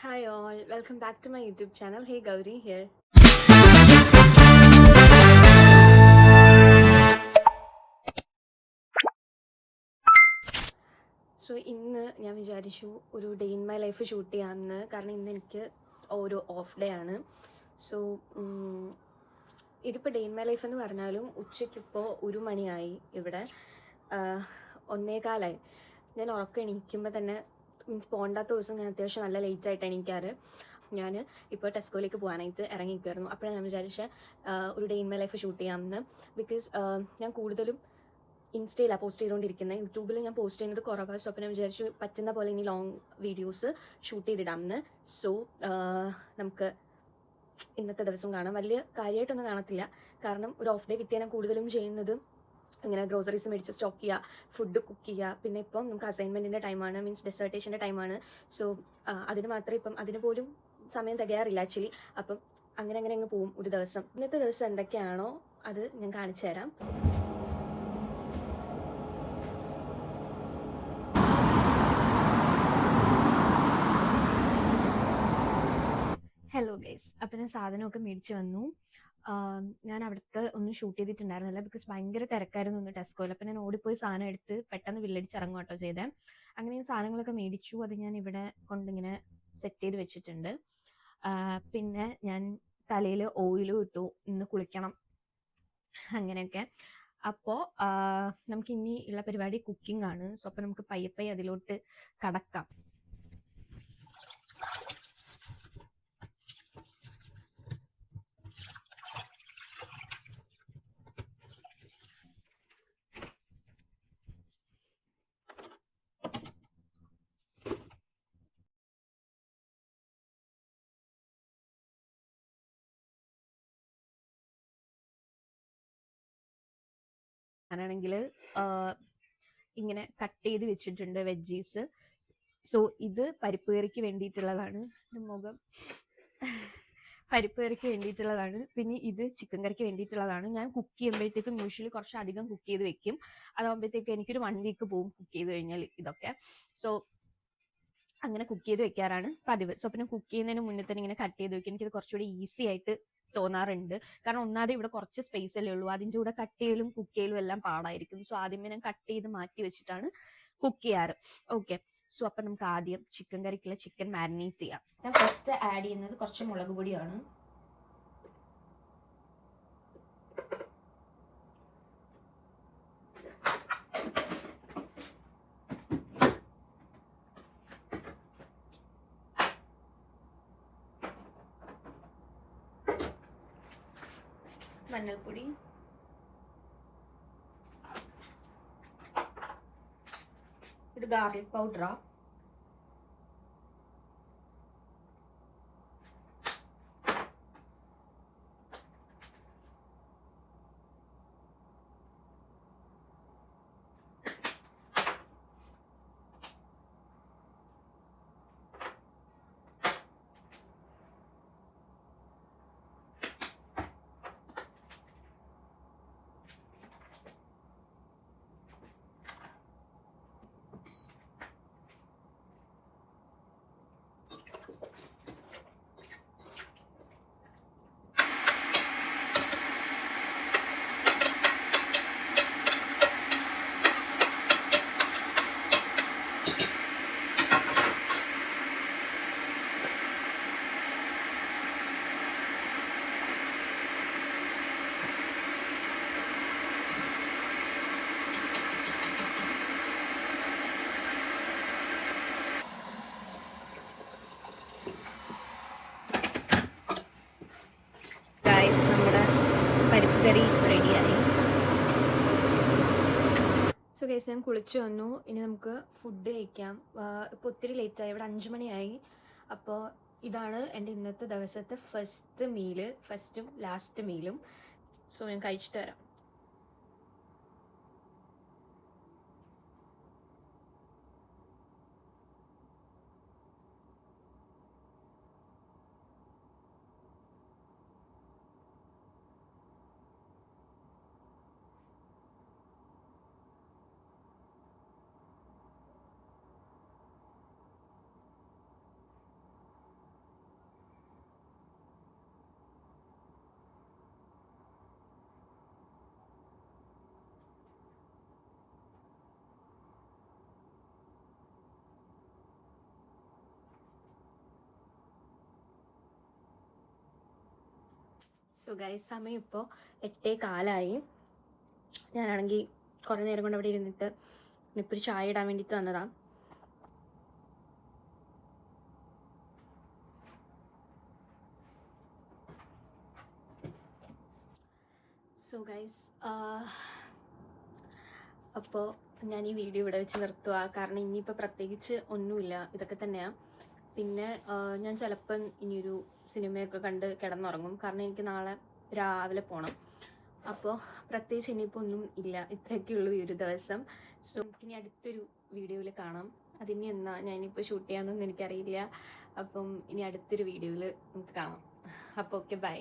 Hi all, welcome back to my YouTube channel. Hey Gauri here. So ഇന്ന് ഞാൻ വിചാരിച്ചു ഒരു day in my life shoot ചെയ്യാമെന്ന്. കാരണം ഇന്ന് എനിക്ക് ഒരു ഓഫ് ഡേ ആണ്. സോ ഇതിപ്പോൾ ഡേ ഇൻ മൈ ലൈഫ് എന്ന് പറഞ്ഞാലും ഉച്ചയ്ക്കിപ്പോൾ 1 മണിയായി. ഇവിടെ 1:15. ഞാൻ ഉറക്കം എണീക്കുമ്പോൾ തന്നെ മീൻസ് പോകണ്ടാത്ത ദിവസം ഞാൻ അത്യാവശ്യം നല്ല ലേറ്റായിട്ട് എണീക്കാറ്. ഞാൻ ഇപ്പോൾ ടെസ്കോയിലേക്ക് പോകാനായിട്ട് ഇറങ്ങിയിരിക്കുമായിരുന്നു. അപ്പോഴാണ് ഞാൻ വിചാരിച്ച ഒരു day in my life shoot ചെയ്യാമെന്ന്. ബിക്കോസ് ഞാൻ കൂടുതലും ഇൻസ്റ്റയിലാണ് പോസ്റ്റ് ചെയ്തുകൊണ്ടിരിക്കുന്നത്. യൂട്യൂബിൽ ഞാൻ പോസ്റ്റ് ചെയ്യുന്നത് കുറവാണ്. സോ അപ്പോൾ ഞാൻ വിചാരിച്ചു പറ്റുന്ന പോലെ ഇനി ലോങ് വീഡിയോസ് ഷൂട്ട് ചെയ്തിടാമെന്ന്. സോ നമുക്ക് ഇന്നത്തെ ദിവസം കാണാം. വലിയ കാര്യമായിട്ടൊന്നും കാണത്തില്ല, കാരണം ഒരു ഓഫ് ഡേ കിട്ടിയാൽ ഞാൻ കൂടുതലും ചെയ്യുന്നത് ഇങ്ങനെ ഗ്രോസറീസ് മേടിച്ച് സ്റ്റോക്ക് ചെയ്യുക, ഫുഡ് കുക്ക് ചെയ്യുക. പിന്നെ ഇപ്പം നമുക്ക് അസൈൻമെൻറ്റിൻ്റെ ടൈമാണ്, മീൻസ് ഡെസേർട്ടേഷൻ്റെ ടൈമാണ്. സോ അതിന് മാത്രമേ ഇപ്പം അതിന് പോലും സമയം തികയാറില്ല ആക്ച്വലി. അപ്പം അങ്ങനെ അങ്ങ് പോവും ഒരു ദിവസം. ഇന്നത്തെ ദിവസം എന്തൊക്കെയാണോ അത് ഞാൻ കാണിച്ചു തരാം. ഹലോ ഗൈസ്, അപ്പം ഞാൻ സാധനമൊക്കെ മേടിച്ച് വന്നു. ഞാൻ അവിടുത്തെ ഒന്നും ഷൂട്ട് ചെയ്തിട്ടുണ്ടായിരുന്നില്ല, ബിക്കോസ് ഭയങ്കര തിരക്കായിരുന്നു ഇന്ന് ടെസ്കോയിൽ. അപ്പം ഞാൻ ഓടിപ്പോയി സാധനം എടുത്ത് പെട്ടെന്ന് വില്ലടിച്ചിറങ്ങും കേട്ടോ ചെയ്തേ. അങ്ങനെ ഞാൻ സാധനങ്ങളൊക്കെ മേടിച്ചു. അത് ഞാൻ ഇവിടെ കൊണ്ടിങ്ങനെ സെറ്റ് ചെയ്ത് വെച്ചിട്ടുണ്ട്. പിന്നെ ഞാൻ തലയിൽ ഓയിലും ഇട്ടു, ഇന്ന് കുളിക്കണം അങ്ങനെയൊക്കെ. അപ്പോൾ നമുക്കിനി ഉള്ള പരിപാടി കുക്കിംഗ് ആണ്. സോ അപ്പോൾ നമുക്ക് പയ്യെ അതിലോട്ട് കടക്കാം. ഞാനാണെങ്കിൽ ഇങ്ങനെ കട്ട് ചെയ്ത് വെച്ചിട്ടുണ്ട് വെജീസ്. സോ ഇത് പരിപ്പ് കറിക്ക് വേണ്ടിയിട്ടുള്ളതാണ്. മുഖം പരിപ്പ് കറിക്ക് വേണ്ടിയിട്ടുള്ളതാണ്. പിന്നെ ഇത് ചിക്കൻ കറിക്ക് വേണ്ടിയിട്ടുള്ളതാണ്. ഞാൻ കുക്ക് ചെയ്യുമ്പോഴത്തേക്കും യൂഷ്വലി കുറച്ച് അധികം കുക്ക് ചെയ്ത് വെക്കും. അതാകുമ്പോഴത്തേക്കും എനിക്കൊരു 1 വീക്ക് പോകും കുക്ക് ചെയ്ത് കഴിഞ്ഞാൽ ഇതൊക്കെ. സോ അങ്ങനെ കുക്ക് ചെയ്ത് വെക്കാറാണ് പതിവ്. സോ പിന്നെ കുക്ക് ചെയ്യുന്നതിന് മുന്നേ തന്നെ ഇങ്ങനെ കട്ട് ചെയ്ത് വെക്കും. എനിക്കിത് കുറച്ചുകൂടി ഈസി ആയിട്ട് തോന്നാറുണ്ട്. കാരണം ഒന്നാമത് ഇവിടെ കുറച്ച് സ്പേസ് അല്ലേ ഉള്ളൂ, അതിൻ്റെ കൂടെ കട്ട് ചെയ്യലും കുക്ക് ചെയ്യലും എല്ലാം പാടായിരിക്കും. സോ ആദ്യമേ ഞാൻ കട്ട് ചെയ്ത് മാറ്റി വെച്ചിട്ടാണ് കുക്ക് ചെയ്യാറ്. ഓക്കെ, സോ അപ്പം നമുക്ക് ആദ്യം ചിക്കൻ കറിക്കുള്ള ചിക്കൻ മാരിനേറ്റ് ചെയ്യാം. ഞാൻ ഫസ്റ്റ് ആഡ് ചെയ്യുന്നത് കുറച്ച് മുളക് പൊടിയാണ്. മഞ്ഞൾപ്പൊടി, ഇത് ഗാർലിക് പൗഡറാ. പരിപ്പ് കറി റെഡിയായി. സോ ഗൈസ്, ഞാൻ കുളിച്ച് വന്നു. ഇനി നമുക്ക് ഫുഡ് കഴിക്കാം. ഇപ്പോൾ ഒത്തിരി ലേറ്റായി, ഇവിടെ 5 മണിയായി. അപ്പോൾ ഇതാണ് എൻ്റെ ഇന്നത്തെ ദിവസത്തെ ഫസ്റ്റും ലാസ്റ്റ് മീലും. സോ ഞാൻ കഴിച്ചിട്ട് വരാം. സോ ഗൈസ്, സമയം ഇപ്പോൾ 8:15. ഞാനാണെങ്കിൽ കുറേ നേരം കൊണ്ട് അവിടെ ഇരുന്നിട്ട് ഇപ്പോൾ ഒരു ചായ ഇടാൻ വേണ്ടിയിട്ട് വന്നതാണ്. സോ ഗൈസ്, അപ്പോൾ ഞാൻ ഈ വീഡിയോ ഇവിടെ വെച്ച് നിർത്തുക. കാരണം ഇനിയിപ്പോൾ പ്രത്യേകിച്ച് ഒന്നുമില്ല, ഇതൊക്കെ തന്നെയാണ്. പിന്നെ ഞാൻ ചിലപ്പം ഇനിയൊരു സിനിമയൊക്കെ കണ്ട് കിടന്നുറങ്ങും. കാരണം എനിക്ക് നാളെ രാവിലെ പോകണം. അപ്പോൾ പ്രത്യേകിച്ച് ഇനിയിപ്പോൾ ഒന്നും ഇല്ല, ഇത്രയൊക്കെയുള്ളൂ ഈ ഒരു ദിവസം. സോ ഇനി അടുത്തൊരു വീഡിയോയിൽ കാണാം. അതിനി എന്നാ ഞാനിപ്പോൾ ഷൂട്ട് ചെയ്യാമെന്നൊന്നും എനിക്കറിയില്ല. അപ്പം ഇനി അടുത്തൊരു വീഡിയോയിൽ നമുക്ക് കാണാം. അപ്പോൾ ഓക്കെ, ബൈ.